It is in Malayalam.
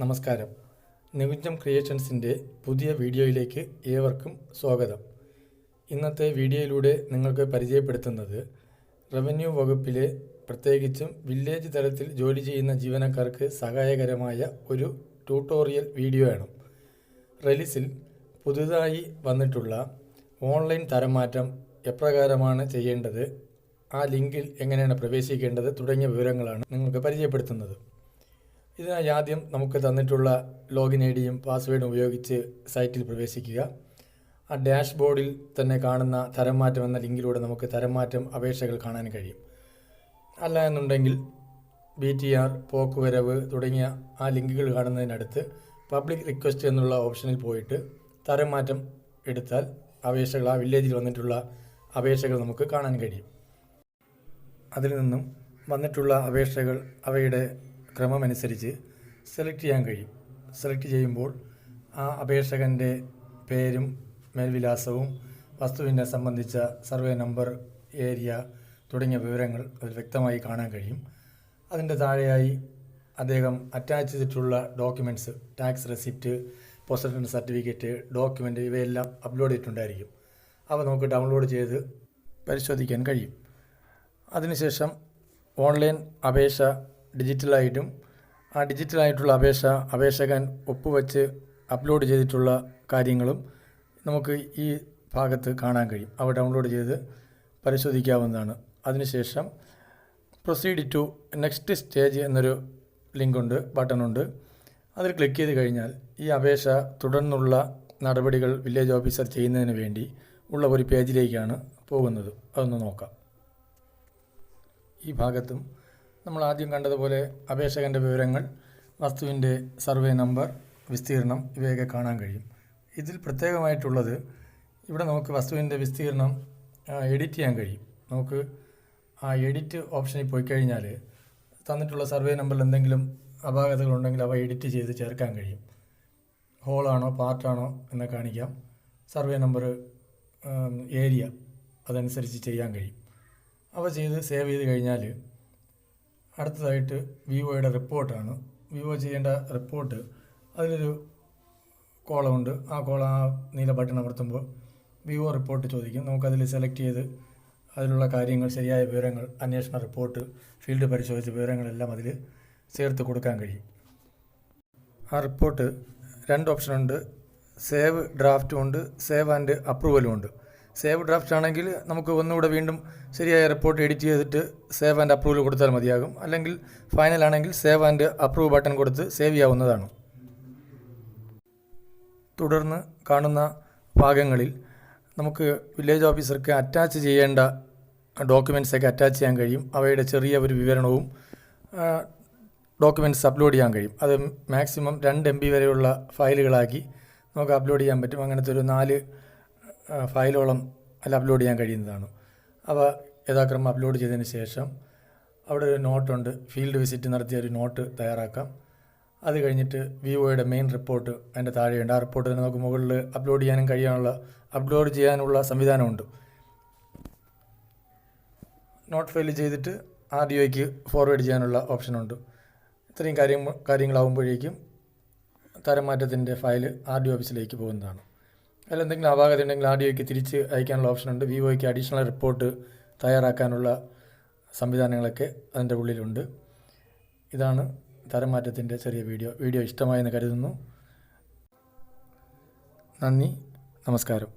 നമസ്കാരം. നികുഞ്ചം ക്രിയേഷൻസിൻ്റെ പുതിയ വീഡിയോയിലേക്ക് ഏവർക്കും സ്വാഗതം. ഇന്നത്തെ വീഡിയോയിലൂടെ നിങ്ങൾക്ക് പരിചയപ്പെടുത്തുന്നത് റവന്യൂ വകുപ്പിലെ പ്രത്യേകിച്ചും വില്ലേജ് തലത്തിൽ ജോലി ചെയ്യുന്ന ജീവനക്കാർക്ക് സഹായകരമായ ഒരു ട്യൂട്ടോറിയൽ വീഡിയോ ആണ്. റെലിസിൽ പുതുതായി വന്നിട്ടുള്ള ഓൺലൈൻ തരംമാറ്റം എപ്രകാരമാണ് ചെയ്യേണ്ടത്, ആ ലിങ്കിൽ എങ്ങനെയാണ് പ്രവേശിക്കേണ്ടത് തുടങ്ങിയ വിവരങ്ങളാണ് നിങ്ങൾക്ക് പരിചയപ്പെടുത്തുന്നത്. ഇതിനായി ആദ്യം നമുക്ക് തന്നിട്ടുള്ള ലോഗിൻ ഐ ഡിയും പാസ്വേഡും ഉപയോഗിച്ച് സൈറ്റിൽ പ്രവേശിക്കുക. ആ ഡാഷ്ബോർഡിൽ തന്നെ കാണുന്ന തരംമാറ്റം എന്ന ലിങ്കിലൂടെ നമുക്ക് തരംമാറ്റം അപേക്ഷകൾ കാണാൻ കഴിയും. അല്ല എന്നുണ്ടെങ്കിൽ BTR, പോക്കുവരവ് തുടങ്ങിയ ആ ലിങ്കുകൾ കാണുന്നതിനടുത്ത് പബ്ലിക് റിക്വസ്റ്റ് എന്നുള്ള ഓപ്ഷനിൽ പോയിട്ട് തരംമാറ്റം എടുത്താൽ അപേക്ഷകൾ, ആ വില്ലേജിൽ വന്നിട്ടുള്ള അപേക്ഷകൾ നമുക്ക് കാണാൻ കഴിയും. അതിൽ നിന്നും വന്നിട്ടുള്ള അപേക്ഷകൾ അവയുടെ ക്രമമനുസരിച്ച് സെലക്ട് ചെയ്യാൻ കഴിയും. സെലക്ട് ചെയ്യുമ്പോൾ ആ അപേക്ഷകൻ്റെ പേരും മേൽവിലാസവും വസ്തുവിനെ സംബന്ധിച്ച സർവേ നമ്പർ, ഏരിയ തുടങ്ങിയ വിവരങ്ങൾ അതിൽ വ്യക്തമായി കാണാൻ കഴിയും. അതിൻ്റെ താഴെയായി അദ്ദേഹം അറ്റാച്ച് ചെയ്തിട്ടുള്ള documents, tax receipt, possession certificate, document ഇവയെല്ലാം അപ്ലോഡ് ചെയ്തിട്ടുണ്ടായിരിക്കും. അവ നമുക്ക് ഡൗൺലോഡ് ചെയ്ത് പരിശോധിക്കാൻ കഴിയും. അതിനുശേഷം ഓൺലൈൻ അപേക്ഷ ഡിജിറ്റലായിട്ടും ആ ഡിജിറ്റലായിട്ടുള്ള അപേക്ഷകൻ ഒപ്പുവെച്ച് അപ്ലോഡ് ചെയ്തിട്ടുള്ള കാര്യങ്ങളും നമുക്ക് ഈ ഭാഗത്ത് കാണാൻ കഴിയും. അവ ഡൗൺലോഡ് ചെയ്ത് പരിശോധിക്കാവുന്നതാണ്. അതിനുശേഷം പ്രൊസീഡ് ടു നെക്സ്റ്റ് സ്റ്റേജ് എന്നൊരു ലിങ്കുണ്ട്, ബട്ടണുണ്ട്. അതിൽ ക്ലിക്ക് ചെയ്ത് കഴിഞ്ഞാൽ ഈ അപേക്ഷ തുടർന്നുള്ള നടപടികൾ വില്ലേജ് ഓഫീസർ ചെയ്യുന്നതിന് വേണ്ടി ഉള്ള ഒരു പേജിലേക്കാണ് പോകുന്നത്. അതൊന്ന് നോക്കാം. ഈ ഭാഗത്തും നമ്മൾ ആദ്യം കണ്ടതുപോലെ അപേക്ഷകൻ്റെ വിവരങ്ങൾ, വസ്തുവിൻ്റെ സർവേ നമ്പർ, വിസ്തീർണം ഇവയൊക്കെ കാണാൻ കഴിയും. ഇതിൽ പ്രത്യേകമായിട്ടുള്ളത്, ഇവിടെ നമുക്ക് വസ്തുവിൻ്റെ വിസ്തീർണം എഡിറ്റ് ചെയ്യാൻ കഴിയും. നമുക്ക് ആ എഡിറ്റ് ഓപ്ഷനിൽ പോയി കഴിഞ്ഞാൽ തന്നിട്ടുള്ള സർവേ നമ്പറിൽ എന്തെങ്കിലും അപാകതകളുണ്ടെങ്കിൽ അവ എഡിറ്റ് ചെയ്ത് ചേർക്കാൻ കഴിയും. ഹോളാണോ പാർട്ടാണോ എന്ന് കാണിക്കാം. സർവേ നമ്പർ, ഏരിയ അതനുസരിച്ച് ചെയ്യാൻ കഴിയും. അവ ചെയ്ത് സേവ് ചെയ്ത് കഴിഞ്ഞാൽ അടുത്തതായിട്ട് വിവോയുടെ റിപ്പോർട്ടാണ്. വിവോ ചെയ്യേണ്ട റിപ്പോർട്ട്, അതിലൊരു കോളമുണ്ട്. ആ നീല ബട്ടൺ അമർത്തുമ്പോൾ വിവോ റിപ്പോർട്ട് ചോദിക്കും. നമുക്കതിൽ സെലക്ട് ചെയ്ത് അതിലുള്ള കാര്യങ്ങൾ, ശരിയായ വിവരങ്ങൾ, അന്വേഷണ റിപ്പോർട്ട്, ഫീൽഡ് പരിശോധിച്ച വിവരങ്ങളെല്ലാം അതിൽ ചേർത്ത് കൊടുക്കാൻ കഴിയും. ആ റിപ്പോർട്ട് 2 ഓപ്ഷനുണ്ട്. സേവ് ഡ്രാഫ്റ്റും ഉണ്ട്, സേവ് ആൻഡ് അപ്രൂവലും ഉണ്ട്. സേവ് ഡ്രാഫ്റ്റ് ആണെങ്കിൽ നമുക്ക് ഒന്നുകൂടെ വീണ്ടും ശരിയായ റിപ്പോർട്ട് എഡിറ്റ് ചെയ്തിട്ട് സേവ് ആൻഡ് അപ്രൂവൽ കൊടുത്താൽ മതിയാകും. അല്ലെങ്കിൽ ഫൈനൽ ആണെങ്കിൽ സേവ് ആൻഡ് അപ്രൂവ് ബട്ടൺ കൊടുത്ത് സേവ് ചെയ്യാവുന്നതാണ്. തുടർന്ന് കാണുന്ന ഭാഗങ്ങളിൽ നമുക്ക് വില്ലേജ് ഓഫീസർക്ക് അറ്റാച്ച് ചെയ്യേണ്ട ഡോക്യുമെൻറ്റ്സൊക്കെ അറ്റാച്ച് ചെയ്യാൻ കഴിയും. അവയുടെ ചെറിയ ഒരു വിവരണവും ഡോക്യുമെൻറ്റ്സ് അപ്ലോഡ് ചെയ്യാൻ കഴിയും. അത് മാക്സിമം 2 MB വരെയുള്ള ഫയലുകളാക്കി നമുക്ക് അപ്ലോഡ് ചെയ്യാൻ പറ്റും. അങ്ങനത്തെ ഒരു 4 ഫയലോളം അതിൽ അപ്ലോഡ് ചെയ്യാൻ കഴിയുന്നതാണ്. അവ യഥാക്രമം അപ്ലോഡ് ചെയ്തതിന് ശേഷം അവിടെ ഒരു നോട്ടുണ്ട്, ഫീൽഡ് വിസിറ്റ് നടത്തിയ ഒരു നോട്ട് തയ്യാറാക്കാം. അത് കഴിഞ്ഞിട്ട് വിവോയുടെ മെയിൻ റിപ്പോർട്ട് അതിൻ്റെ താഴെയുണ്ട്. ആ റിപ്പോർട്ട് തന്നെ നമുക്ക് മുകളിൽ അപ്ലോഡ് ചെയ്യാനുള്ള സംവിധാനമുണ്ട്. നോട്ട് ഫയൽ ചെയ്തിട്ട് RDOയ്ക്ക് ഫോർവേഡ് ചെയ്യാനുള്ള ഓപ്ഷനുണ്ട്. ഇത്രയും കാര്യങ്ങളാവുമ്പോഴേക്കും തരംമാറ്റത്തിൻ്റെ ഫയൽ RDO ഓഫീസിലേക്ക് പോകുന്നതാണ്. അതിലെന്തെങ്കിലും അപാകത ഉണ്ടെങ്കിൽ RDOയ്ക്ക് തിരിച്ച് അയക്കാനുള്ള ഓപ്ഷനുണ്ട്. വിവോയ്ക്ക് അഡീഷണൽ റിപ്പോർട്ട് തയ്യാറാക്കാനുള്ള സംവിധാനങ്ങളൊക്കെ അതിൻ്റെ ഉള്ളിലുണ്ട്. ഇതാണ് തരംമാറ്റത്തിൻ്റെ ചെറിയ വീഡിയോ ഇഷ്ടമായെന്ന് കരുതുന്നു. നന്ദി, നമസ്കാരം.